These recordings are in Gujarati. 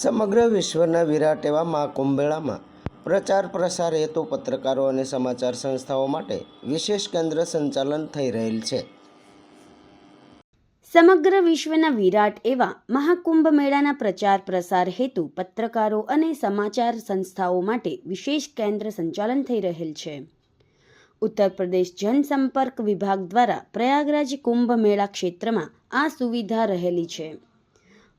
સમગ્ર વિશ્વના વિરાટ એવા મહાકુંભ મેળામાં પ્રચાર પ્રસાર હેતુ પત્રકારો અને સમાચાર સંસ્થાઓ માટે વિશેષ કેન્દ્ર સંચાલન થઈ રહેલ છે. સમગ્ર વિશ્વના વિરાટ એવા મહાકુંભ મેળાના પ્રચાર પ્રસાર હેતુ પત્રકારો અને સમાચાર સંસ્થાઓ માટે વિશેષ કેન્દ્ર સંચાલન થઈ રહેલ છે. ઉત્તર પ્રદેશ જનસંપર્ક વિભાગ દ્વારા પ્રયાગરાજ કુંભ મેળા ક્ષેત્રમાં આ સુવિધા રહેલી છે.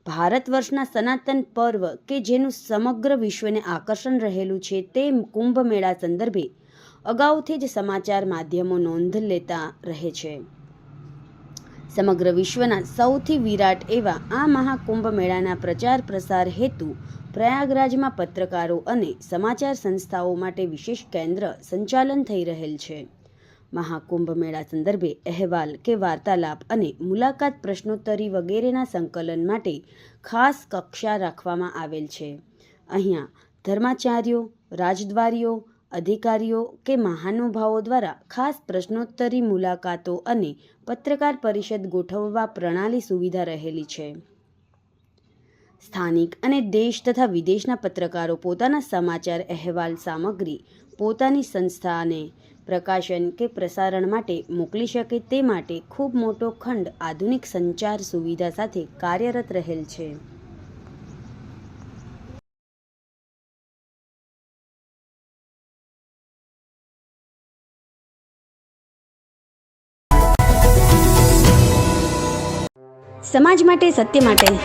ભારત વર્ષના સનાતન પર્વ કે જેનું સમગ્ર વિશ્વને આકર્ષણ રહેલું છે તે કુંભ મેળા સંદર્ભે અગાઉથી જ સમાચાર માધ્યમો નોંધ લેતા રહે છે. સમગ્ર વિશ્વના સૌથી વિરાટ એવા આ મહાકુંભ મેળાના પ્રચાર પ્રસાર હેતુ પ્રયાગરાજમાં પત્રકારો અને સમાચાર સંસ્થાઓ માટે વિશેષ કેન્દ્ર સંચાલન થઈ રહેલ છે. મહાકુંભ મેળા સંદર્ભે અહેવાલ કે વાર્તાલાપ અને મુલાકાત પ્રશ્નોત્તરી વગેરેના સંકલન માટે ખાસ કક્ષા રાખવામાં આવેલ છે. અહીંયા ધર્માચાર્યો, રાજદ્વારીઓ, અધિકારીઓ કે મહાનુભાવો દ્વારા ખાસ પ્રશ્નોત્તરી મુલાકાતો અને પત્રકાર પરિષદ ગોઠવવા પ્રણાલી સુવિધા રહેલી છે. સ્થાનિક અને દેશ તથા વિદેશના પત્રકારો પોતાના સમાચાર અહેવાલ સામગ્રી પોતાની સંસ્થાને પ્રકાશન કે પ્રસારણ માટે મોકલી શકે તે માટે ખૂબ મોટો ખંડ આધુનિક સંચાર સુવિધા સાથે કાર્યરત રહેલ છે. સમાજ માટે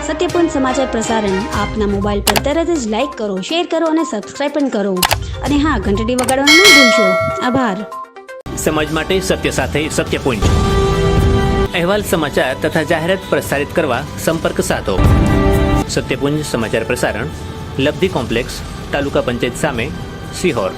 સત્યપૂર્ણ સમાચાર પ્રસારણ આપના મોબાઈલ પર તરત જ લાઈક કરો, શેર કરો અને સબસ્ક્રાઇબ પણ કરો. અને હા, ઘંટડી વગાડવાનું ન ભૂલશો. આભાર. સમાજ માટે સત્ય સાથે સત્યપૂર્ણ અહેવાલ, સમાચાર તથા જાહેરાત પ્રસારિત કરવા સંપર્ક સાધો. સત્યપુંજ સમાચાર પ્રસારણ, લબ્ધિ કોમ્પ્લેક્સ, તાલુકા પંચાયત સામે, સિહોર.